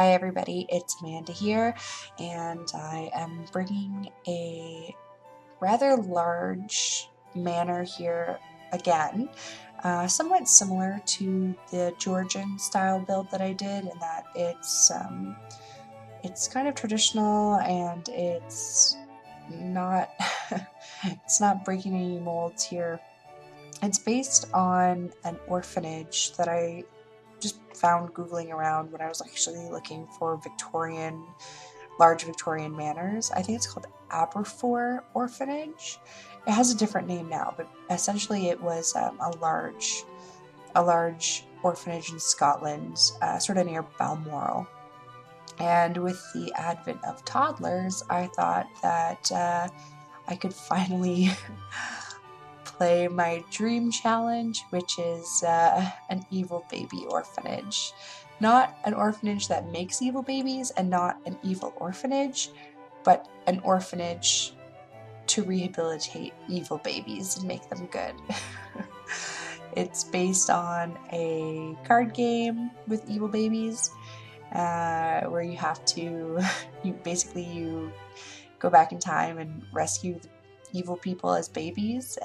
Hi everybody, it's Amanda here, and I am bringing a rather large manor here again, somewhat similar to the Georgian style build that I did, in that it's kind of traditional and it's not it's not breaking any molds here. It's based on an orphanage that I just found googling around when I was actually looking for large Victorian manors. I think it's called Aberfour Orphanage. It has a different name now, but essentially it was a large orphanage in Scotland, sort of near Balmoral. And with the advent of toddlers, I thought that I could finally play my dream challenge, which is an evil baby orphanage. Not an orphanage that makes evil babies and not an evil orphanage, but an orphanage to rehabilitate evil babies and make them good. It's based on a card game with evil babies, where you have to, you go back in time and rescue the evil people as babies,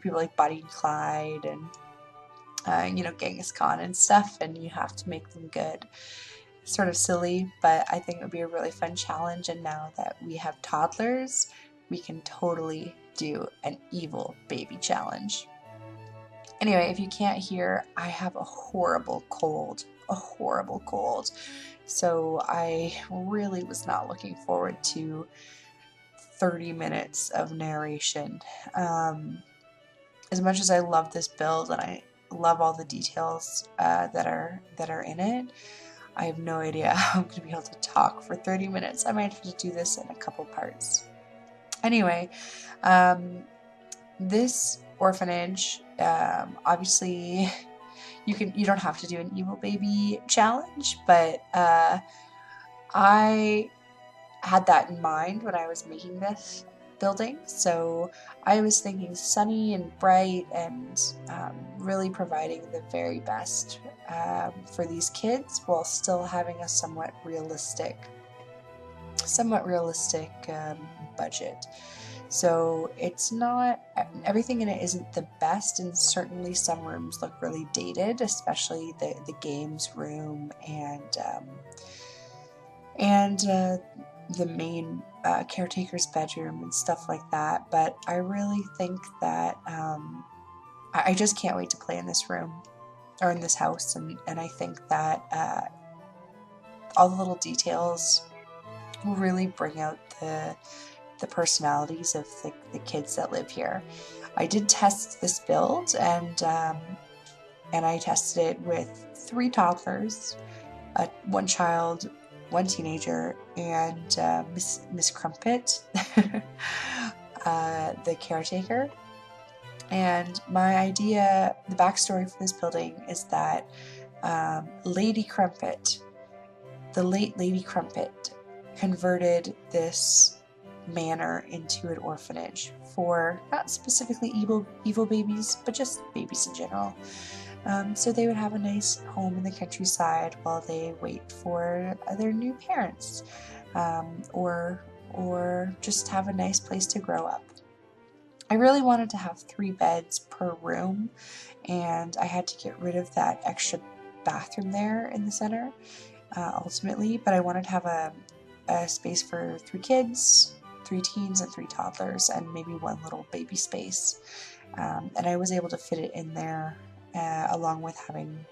people like Bonnie and Clyde and Genghis Khan and stuff, and you have to make them good. Sort of silly, but I think it would be a really fun challenge, and now that we have toddlers, we can totally do an evil baby challenge. Anyway, if you can't hear, I have a horrible cold, so I really was not looking forward to 30 minutes of narration. As much as I love this build and I love all the details that are in it, I have no idea how I'm going to be able to talk for 30 minutes. I might have to do this in a couple parts. Anyway, this orphanage, obviously you don't have to do an evil baby challenge, but I had that in mind when I was making this building, so I was thinking sunny and bright and really providing the very best for these kids while still having a somewhat realistic budget. So it's not, everything in it isn't the best, and certainly some rooms look really dated, especially the games room and the main caretaker's bedroom and stuff like that. But I really think that I just can't wait to play in this room or in this house, and I think that all the little details will really bring out the personalities of the kids that live here. I did test this build, and I tested it with 3 toddlers, 1 child, 1 teenager, and Miss Crumpet, the caretaker. And my idea, the backstory for this building is that Lady Crumpet, the late Lady Crumpet, converted this manor into an orphanage for not specifically evil babies, but just babies in general. So they would have a nice home in the countryside while they wait for their new parents, or just have a nice place to grow up. I really wanted to have 3 beds per room, and I had to get rid of that extra bathroom there in the center, ultimately, but I wanted to have a space for 3 kids, 3 teens, and 3 toddlers, and maybe 1 little baby space. And I was able to fit it in there, along with having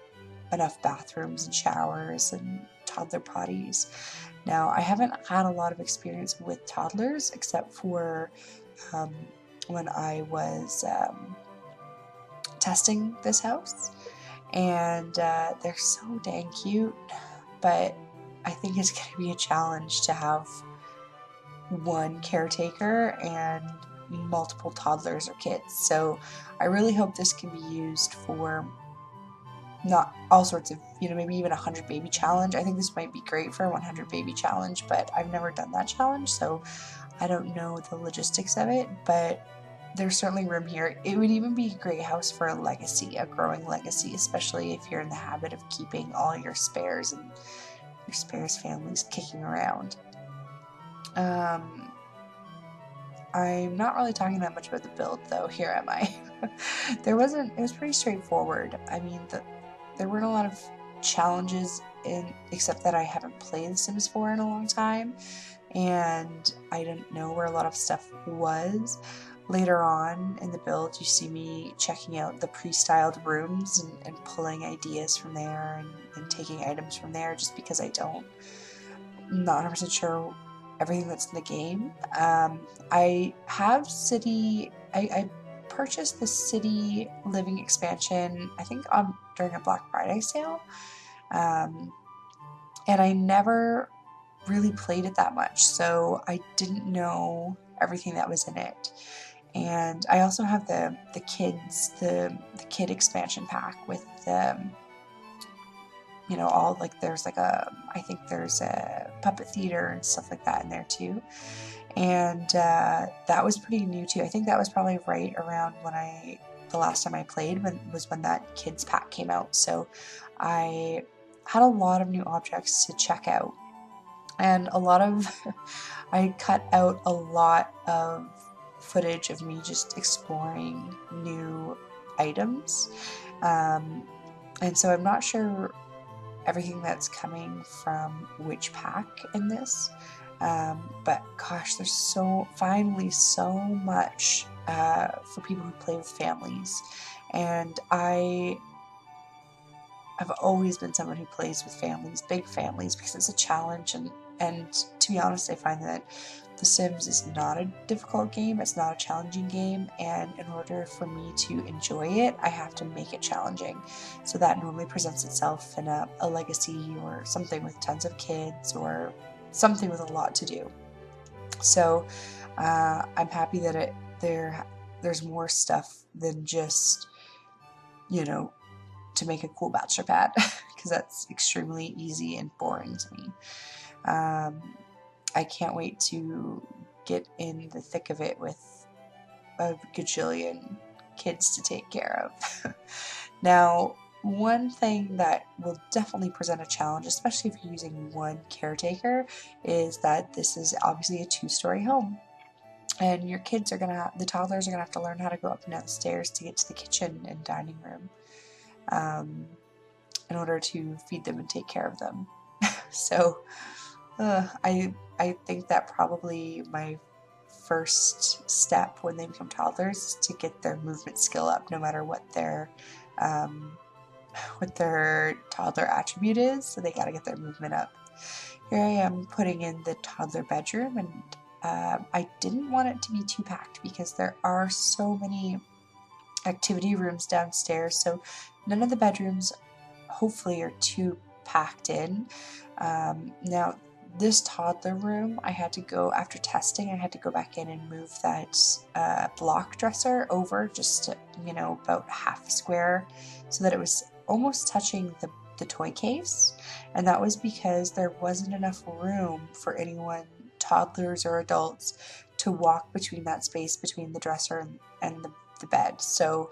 enough bathrooms and showers and toddler potties. Now, I haven't had a lot of experience with toddlers, except for when I was testing this house, and they're so dang cute, but I think it's going to be a challenge to have 1 caretaker and multiple toddlers or kids. So I really hope this can be used for not all sorts of, maybe even a 100 baby challenge. I think this might be great for a 100 baby challenge, but I've never done that challenge, so I don't know the logistics of it, but there's certainly room here. It would even be a great house for a legacy, a growing legacy, especially if you're in the habit of keeping all your spares and spares families kicking around. I'm not really talking that much about the build though, here am I? It was pretty straightforward. I mean, there weren't a lot of challenges except that I haven't played The Sims 4 in a long time, and I didn't know where a lot of stuff was. Later on in the build, you see me checking out the pre-styled rooms and pulling ideas from there and taking items from there just because I'm not 100% sure everything that's in the game. I purchased the city living expansion, I think during a Black Friday sale, and I never really played it that much, so I didn't know everything that was in it. And I also have the kid expansion pack with all, like, there's like I think there's a puppet theater and stuff like that in there too. And that was pretty new too. I think that was probably right around the last time I played when that kids pack came out. So I had a lot of new objects to check out, and I cut out a lot of footage of me just exploring new items, and so I'm not sure everything that's coming from which pack in this, but gosh, there's finally so much for people who play with families, and I've always been someone who plays with families, big families, because it's a challenge, and to be honest, I find that The Sims is not a difficult game, it's not a challenging game, and in order for me to enjoy it, I have to make it challenging. So that normally presents itself in a legacy or something with tons of kids or something with a lot to do. So I'm happy that there's more stuff than just, to make a cool bachelor pad, because that's extremely easy and boring to me. I can't wait to get in the thick of it with a gajillion kids to take care of. Now, one thing that will definitely present a challenge, especially if you're using one caretaker, is that this is obviously a 2-story home. And the toddlers are gonna have to learn how to go up and down the stairs to get to the kitchen and dining room, in order to feed them and take care of them. So I think that probably my first step when they become toddlers is to get their movement skill up, no matter what their toddler attribute is. So they got to get their movement up. Here I am putting in the toddler bedroom, and I didn't want it to be too packed because there are so many activity rooms downstairs, so none of the bedrooms hopefully are too packed in. Now this toddler room, after testing, I had to go back in and move that block dresser over just to, about half a square, so that it was almost touching the toy case, and that was because there wasn't enough room for anyone, toddlers or adults, to walk between that space between the dresser and the bed. So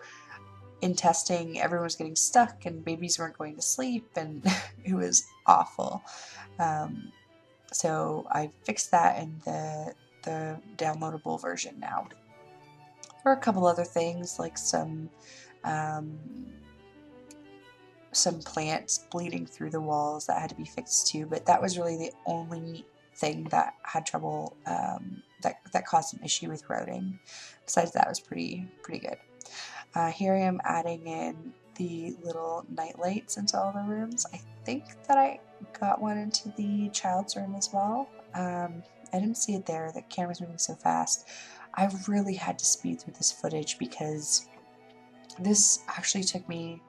in testing, everyone was getting stuck and babies weren't going to sleep, and it was awful. So I fixed that in the downloadable version now. There are a couple other things, like some plants bleeding through the walls that had to be fixed too, but that was really the only thing that had trouble, that caused an issue with routing. Besides that, it was pretty good. Here I am adding in the little night lights into all the rooms. I think that I got one into the child's room as well. I didn't see it there. The camera's moving so fast. I really had to speed through this footage because this actually took me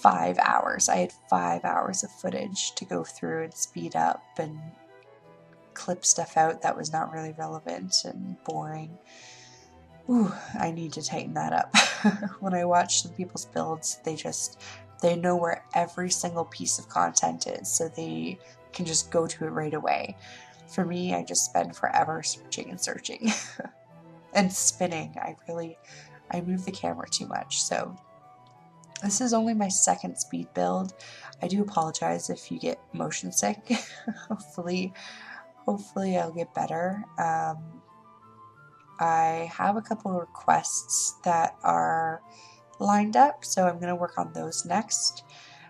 5 hours. I had 5 hours of footage to go through and speed up and clip stuff out that was not really relevant and boring. Ooh, I need to tighten that up. When I watch some people's builds, they know where every single piece of content is, so they can just go to it right away. For me, I just spend forever searching and searching and spinning. I move the camera too much, so This is only my second speed build. I do apologize if you get motion sick. hopefully I'll get better. I have a couple of requests that are lined up, so I'm going to work on those next.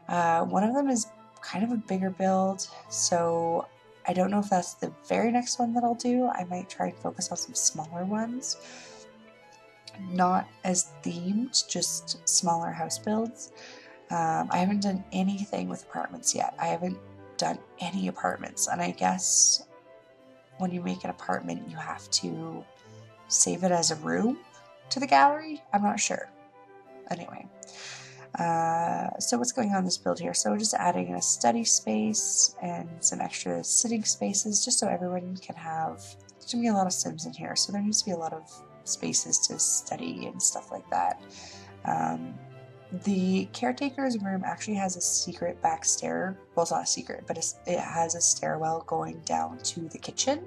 One of them is kind of a bigger build, so I don't know if that's the very next one that I'll do. I might try and focus on some smaller ones. Not as themed, just smaller house builds. I haven't done anything with apartments yet. I haven't done any apartments, and I guess when you make an apartment you have to save it as a room to the gallery? I'm not sure. Anyway, so what's going on in this build here? So we're just adding in a study space and some extra sitting spaces just so everyone can have, there's going to be a lot of Sims in here, so there needs to be a lot of spaces to study and stuff like that. The caretaker's room actually has a secret back stair. Well, it's not a secret, but it has a stairwell going down to the kitchen.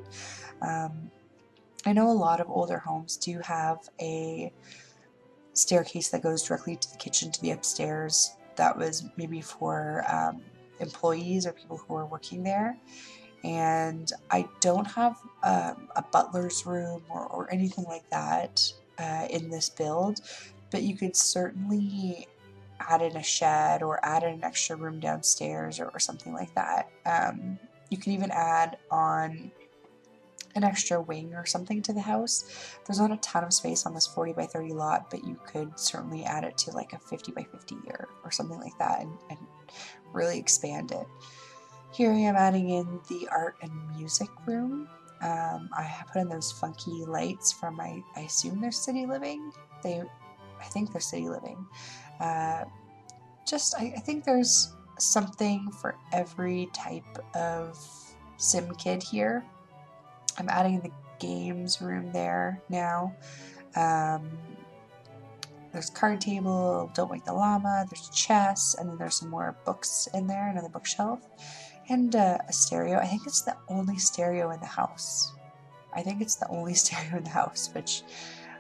I know a lot of older homes do have a staircase that goes directly to the kitchen, to the upstairs. That was maybe for employees or people who are working there. And I don't have a butler's room or anything like that in this build, but you could certainly add in a shed or add in an extra room downstairs or something like that. You can even add on an extra wing or something to the house. There's not a ton of space on this 40 by 30 lot, but you could certainly add it to like a 50 by 50 or something like that and really expand it. Here I am adding in the art and music room. I have put in those funky lights from I assume they're City Living. I think they're City Living. I think there's something for every type of sim kid here. I'm adding the games room there now. There's card table, Don't Wake the Llama, there's chess, and then there's some more books in there, another bookshelf, and a stereo. I think it's the only stereo in the house. Which,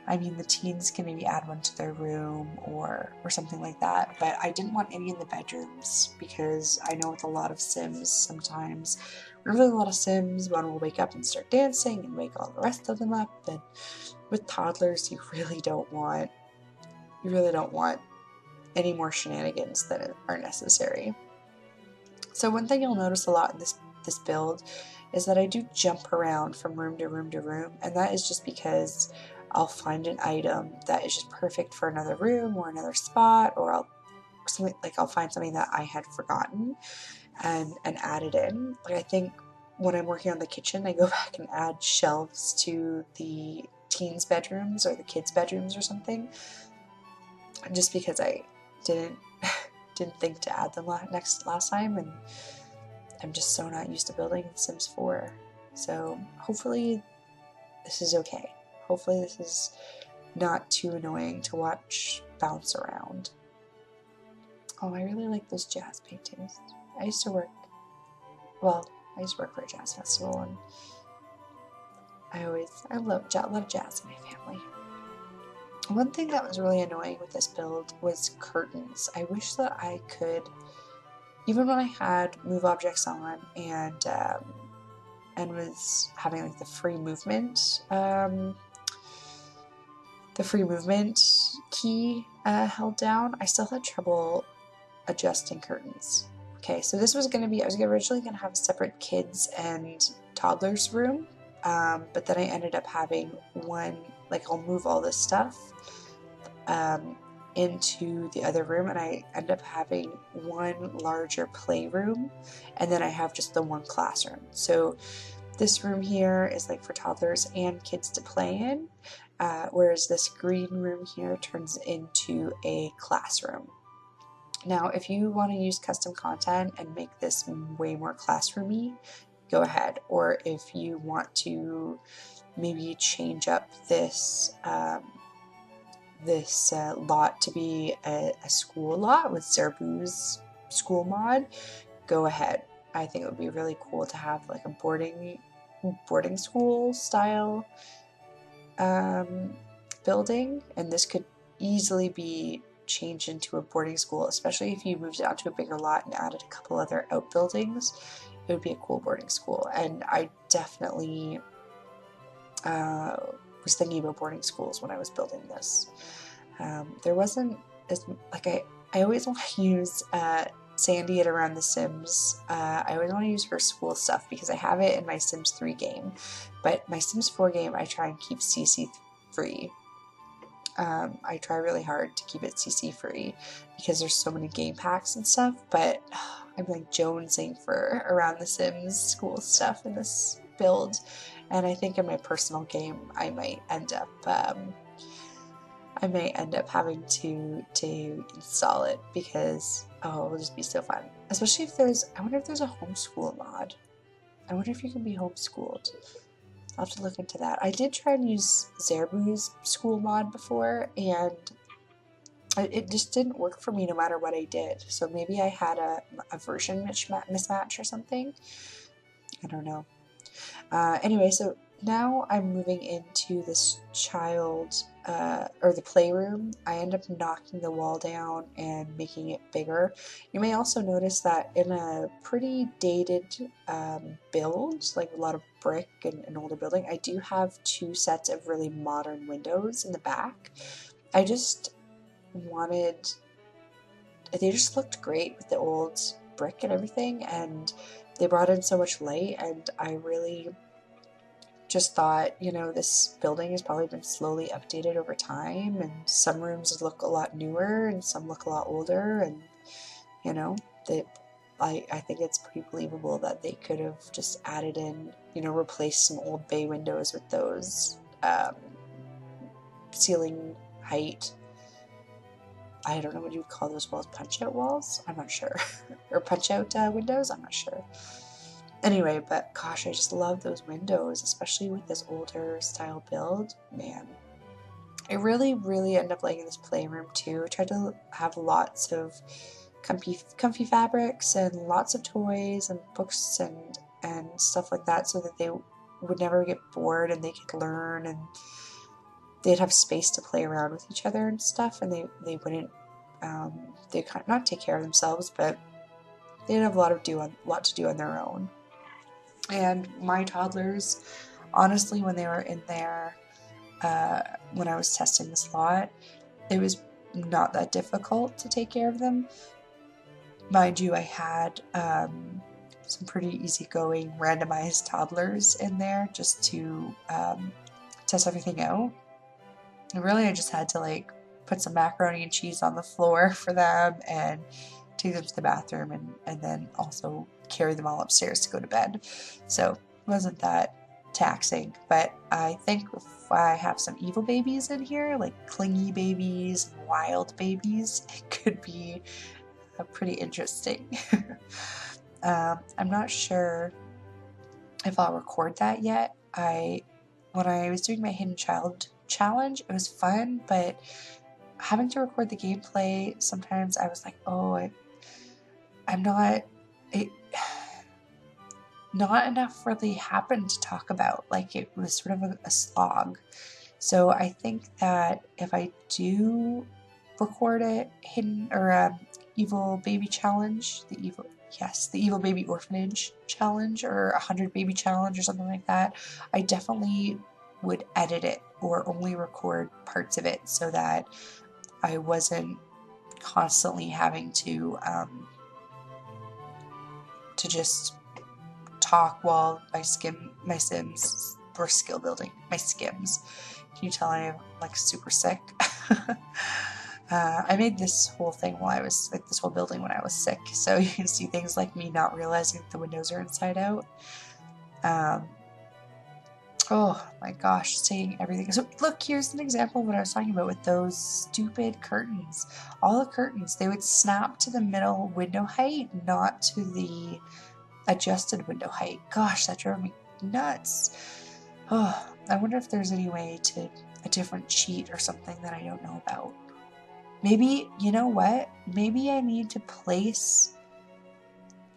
I mean, the teens can maybe add one to their room or something like that, but I didn't want any in the bedrooms because I know with a lot of Sims sometimes, whenever there's a lot of Sims, one will wake up and start dancing and wake all the rest of them up, and with toddlers you really don't want any more shenanigans than are necessary. So one thing you'll notice a lot in this build is that I do jump around from room to room to room, and that is just because I'll find an item that is just perfect for another room or another spot, or I'll find something that I had forgotten and add it in. Like I think when I'm working on the kitchen, I go back and add shelves to the teens' bedrooms or the kids' bedrooms or something, just because I didn't think to add them last time, and I'm just so not used to building in Sims 4. So hopefully this is okay. Hopefully this is not too annoying to watch bounce around. Oh, I really like those jazz paintings. I used to work for a jazz festival, and I love a lot of jazz in my family. One thing that was really annoying with this build was curtains. I wish that I could, even when I had move objects on and was having like the free movement key held down, I still had trouble adjusting curtains. Okay, so this was gonna be, I was originally gonna have a separate kids and toddlers room, but then I ended up having one, like I'll move all this stuff into the other room, and I end up having one larger playroom, and then I have just the one classroom. So this room here is like for toddlers and kids to play in, whereas this green room here turns into a classroom. Now, if you want to use custom content and make this way more classroomy, go ahead. Or if you want to maybe change up this lot to be a school lot with Zerbu's school mod, go ahead. I think it would be really cool to have like a boarding school style building, and this could easily be change into a boarding school, especially if you moved it onto a bigger lot and added a couple other outbuildings. It would be a cool boarding school, and I definitely was thinking about boarding schools when I was building this. There wasn't as like I always want to use Sandy at Around the Sims. I always want to use her school stuff because I have it in my Sims 3 game, but my Sims 4 game I try and keep CC free. I try really hard to keep it CC free because there's so many game packs and stuff, but I'm like jonesing for Around the Sims school stuff in this build, and I think in my personal game I might end up having to install it because it'll just be so fun. Especially if I wonder if there's a homeschool mod. I wonder if you can be homeschooled. I'll have to look into that. I did try and use Zerbu's school mod before, and it just didn't work for me no matter what I did. So maybe I had a version mismatch or something. I don't know. Anyway, so now I'm moving into this or the playroom. I end up knocking the wall down and making it bigger. You may also notice that in a pretty dated build, like a lot of brick and an older building, I do have 2 sets of really modern windows in the back. I just wanted, they just looked great with the old brick and everything, and they brought in so much light, and I really just thought, you know, this building has probably been slowly updated over time, and some rooms look a lot newer and some look a lot older, and you know, I think it's pretty believable that they could have just added in, you know, replaced some old bay windows with those ceiling height, I don't know what you would call those walls, punch-out walls? I'm not sure. Or punch-out windows? I'm not sure. Anyway, but gosh, I just love those windows, especially with this older style build. Man, I really, really end up liking this playroom too. I tried to have lots of comfy fabrics and lots of toys and books and stuff like that, so that they would never get bored and they could learn, and they'd have space to play around with each other and stuff, and they wouldn't they kind of not take care of themselves, but they'd have a lot to do on their own. And my toddlers, honestly, when they were in there, when I was testing this lot, it was not that difficult to take care of them. Mind you, I had some pretty easygoing randomized toddlers in there just to test everything out. And really, I just had to like put some macaroni and cheese on the floor for them and take them to the bathroom, and then also carry them all upstairs to go to bed. So it wasn't that taxing, but I think if I have some evil babies in here, like clingy babies and wild babies, it could be pretty interesting. I'm not sure if I'll record that yet. When I was doing my Hidden Child challenge, it was fun, but having to record the gameplay, sometimes I was like, oh, not enough really happened to talk about. Like, it was sort of a slog. So I think that if I do record a hidden or evil baby challenge, the evil baby orphanage challenge, or 100 baby challenge or something like that, I definitely would edit it or only record parts of it so that I wasn't constantly having to just talk while my Sims were skill building. My skims. Can you tell I'm like super sick? I made this whole thing while I was like this whole building when I was sick, so you can see things like me not realizing that the windows are inside out. Oh my gosh, seeing everything. So look, here's an example of what I was talking about with those stupid curtains. All the curtains, they would snap to the middle window height, not to the adjusted window height. Gosh, that drove me nuts. Oh, I wonder if there's any way to a different cheat or something that I don't know about. Maybe, you know what? Maybe I need to place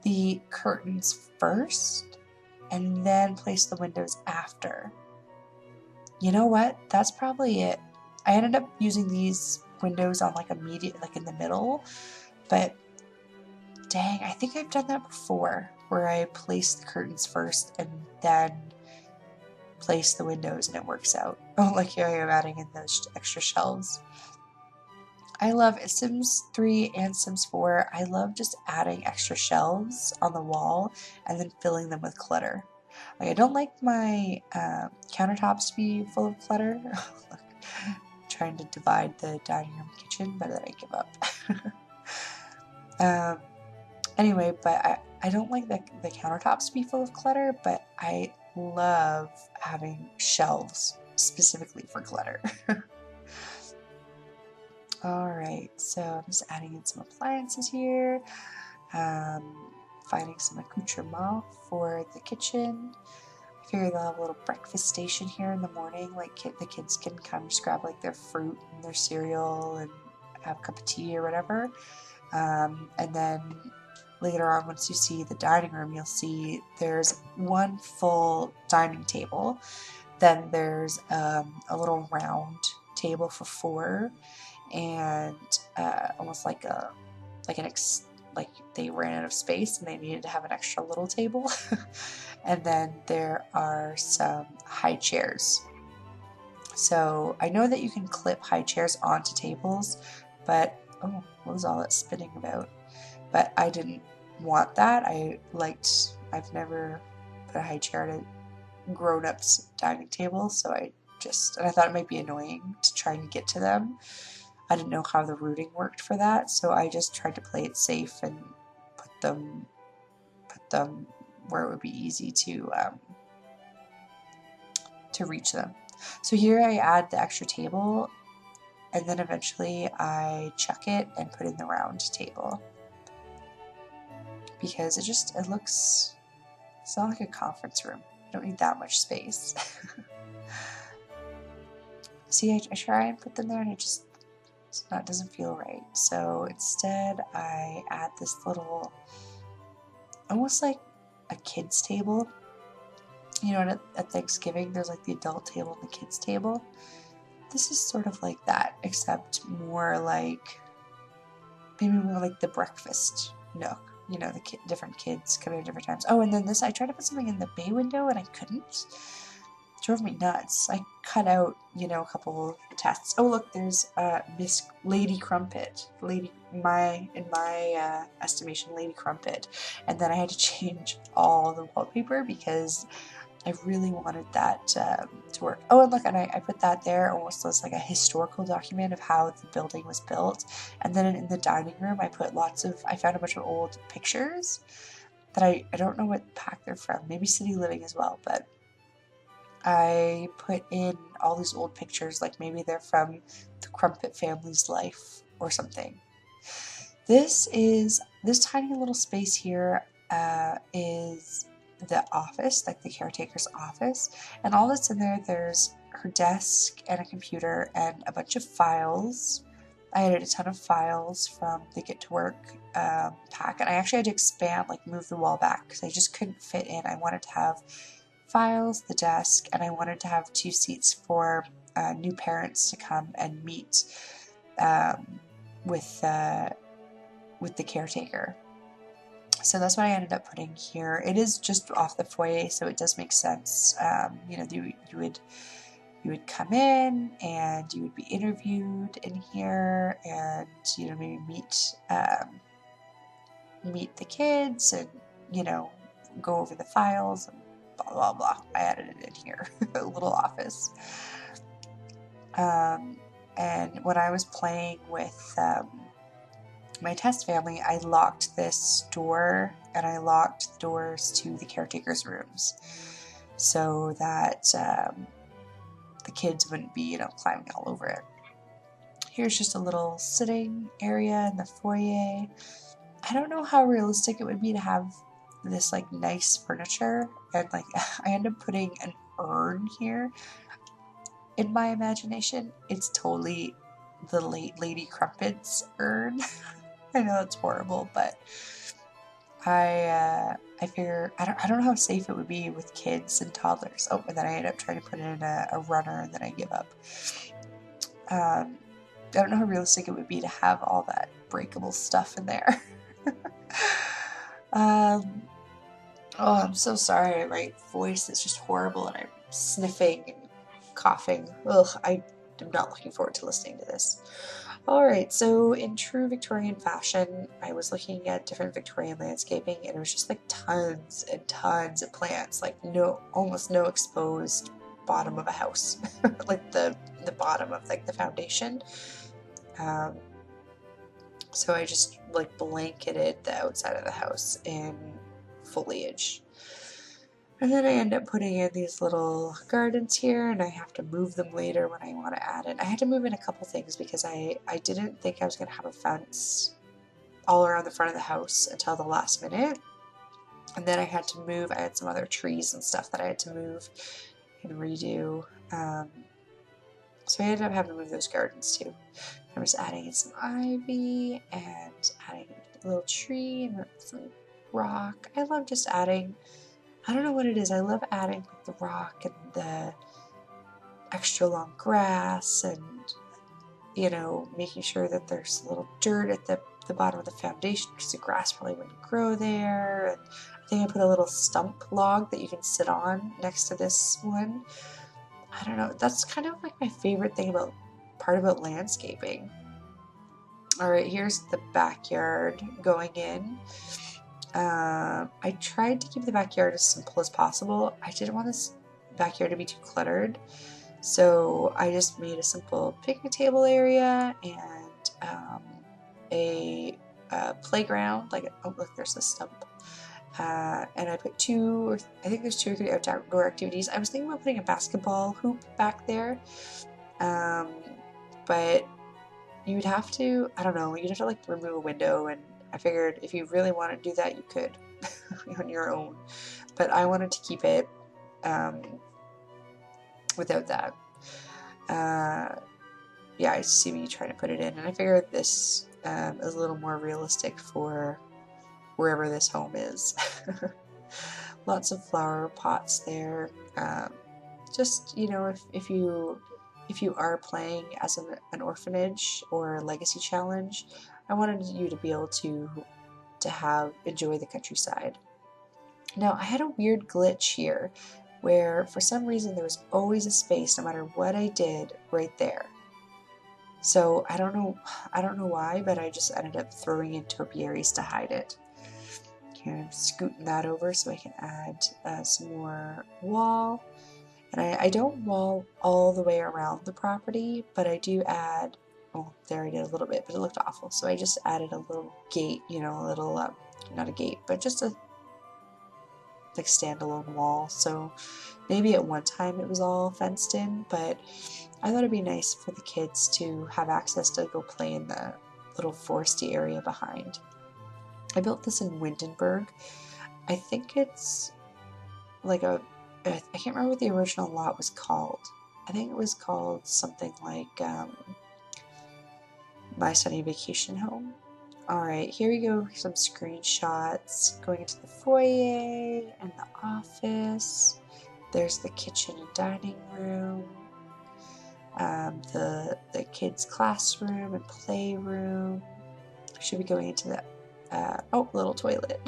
the curtains first and then place the windows after. You know what? That's probably it. I ended up using these windows on like like in the middle, but dang, I think I've done that before, where I place the curtains first and then place the windows and it works out. Oh, like here I am adding in those extra shelves. I love Sims 3 and Sims 4. I love just adding extra shelves on the wall and then filling them with clutter. Like I don't like my countertops to be full of clutter. Look, trying to divide the dining room and kitchen, but then I give up. Anyway, but I don't like the countertops to be full of clutter, but I love having shelves specifically for clutter. Alright, so I'm just adding in some appliances here, finding some accoutrement for the kitchen. I figure they'll have a little breakfast station here in the morning, like the kids can come just grab like their fruit and their cereal and have a cup of tea or whatever. And then later on, once you see the dining room, you'll see there's one full dining table, then there's a little round table for 4, and almost like like they ran out of space and they needed to have an extra little table. And then there are some high chairs. So I know that you can clip high chairs onto tables, but oh, what was all that spinning about? But I didn't want that. I've never put a high chair at a grown-up's dining table, so and I thought it might be annoying to try and get to them. I didn't know how the routing worked for that, so I just tried to play it safe and put them where it would be easy to reach them. So here I add the extra table, and then eventually I chuck it and put in the round table, because it looks, it's not like a conference room. You don't need that much space. See, I try and put them there and it doesn't feel right. So instead I add this little, almost like a kid's table. You know, at Thanksgiving there's like the adult table and the kids table. This is sort of like that, except maybe more like the breakfast nook. You know, the different kids coming at different times. Oh, and then this, I tried to put something in the bay window and I couldn't. It drove me nuts. I cut out, a couple tests. Oh, look, there's Miss Lady Crumpet. In my estimation, Lady Crumpet. And then I had to change all the wallpaper because I really wanted that to work. Oh, and look, and I put that there almost as like a historical document of how the building was built. And then in the dining room, I found a bunch of old pictures that I don't know what pack they're from. Maybe City Living as well, but I put in all these old pictures, like maybe they're from the Crumpet family's life or something. This tiny little space here is the office, like the caretaker's office, and all that's in there's her desk and a computer and a bunch of files. I added a ton of files from the Get to Work pack, and I actually had to expand, like move the wall back because I just couldn't fit in. I wanted to have files, the desk, and I wanted to have 2 seats for new parents to come and meet with the caretaker. So that's what I ended up putting here. It is just off the foyer, so it does make sense. You would come in and you would be interviewed in here, and maybe meet the kids, and go over the files and blah blah blah. I added it in here, a little office. And when I was playing with my test family, I locked this door and I locked the doors to the caretaker's rooms so that the kids wouldn't be, climbing all over it. Here's just a little sitting area in the foyer. I don't know how realistic it would be to have this like nice furniture, and like I end up putting an urn here. In my imagination, it's totally the late Lady Crumpet's urn. I know it's horrible, but I figure I don't know how safe it would be with kids and toddlers. Oh, and then I end up trying to put in a runner, and then I give up. I don't know how realistic it would be to have all that breakable stuff in there. um, oh, I'm so sorry. My voice is just horrible and I'm sniffing and coughing. Ugh, I am not looking forward to listening to this. Alright, so in true Victorian fashion, I was looking at different Victorian landscaping and it was just like tons and tons of plants, like almost no exposed bottom of a house, like the bottom of like the foundation. Um, so I just like blanketed the outside of the house in foliage. And then I end up putting in these little gardens here, and I have to move them later when I want to add it. I had to move in a couple things because I didn't think I was going to have a fence all around the front of the house until the last minute. And then I had to move, I had some other trees and stuff that I had to move and redo. So I ended up having to move those gardens too. I'm just adding in some ivy and adding a little tree and some rock. I love just adding, I don't know what it is, I love adding like the rock and the extra long grass and, you know, making sure that there's a little dirt at the bottom of the foundation because the grass probably wouldn't grow there. And I think I put a little stump log that you can sit on next to this one. I don't know, that's kind of like my favorite thing about landscaping. Alright, here's the backyard going in. I tried to keep the backyard as simple as possible. I didn't want this backyard to be too cluttered, so I just made a simple picnic table area and a playground. Like, oh look, there's the stump. And I put I think there's 2 or 3 outdoor activities. I was thinking about putting a basketball hoop back there, but you'd have to, I don't know, you'd have to like remove a window, and I figured if you really want to do that, you could on your own. But I wanted to keep it without that. Yeah, I see me trying to put it in, and I figured this is a little more realistic for wherever this home is. Lots of flower pots there. Just, you know, if you are playing as an orphanage or a legacy challenge, I wanted you to be able to enjoy the countryside. Now, I had a weird glitch here where for some reason there was always a space no matter what I did right there. So I don't know why, but I just ended up throwing in topiaries to hide it. Here I'm scooting that over so I can add some more wall. And I don't wall all the way around the property, but I do add, oh, there I did a little bit, but it looked awful. So I just added a little gate, you know, a little, not a gate, but just a like standalone wall. So maybe at one time it was all fenced in, but I thought it'd be nice for the kids to have access to go play in the little foresty area behind. I built this in Windenburg. I think it's like I can't remember what the original lot was called. I think it was called something like My Sunny Vacation Home. Alright, here we go, some screenshots going into the foyer and the office. There's the kitchen and dining room, the kids' classroom and playroom. Should be going into the little toilet.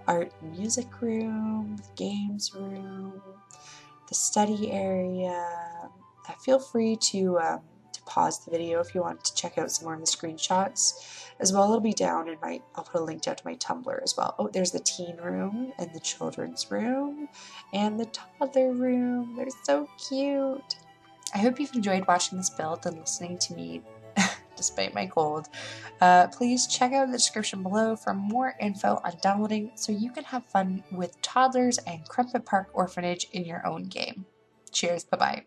Art and music room, the games room, the study area. Feel free to pause the video if you want to check out some more of the screenshots. As well, it'll be down in I'll put a link down to my Tumblr as well. Oh, there's the teen room and the children's room and the toddler room. They're so cute. I hope you've enjoyed watching this build and listening to me despite my cold. Please check out the description below for more info on downloading so you can have fun with Toddlers and Crumpet Park Orphanage in your own game. Cheers, bye-bye.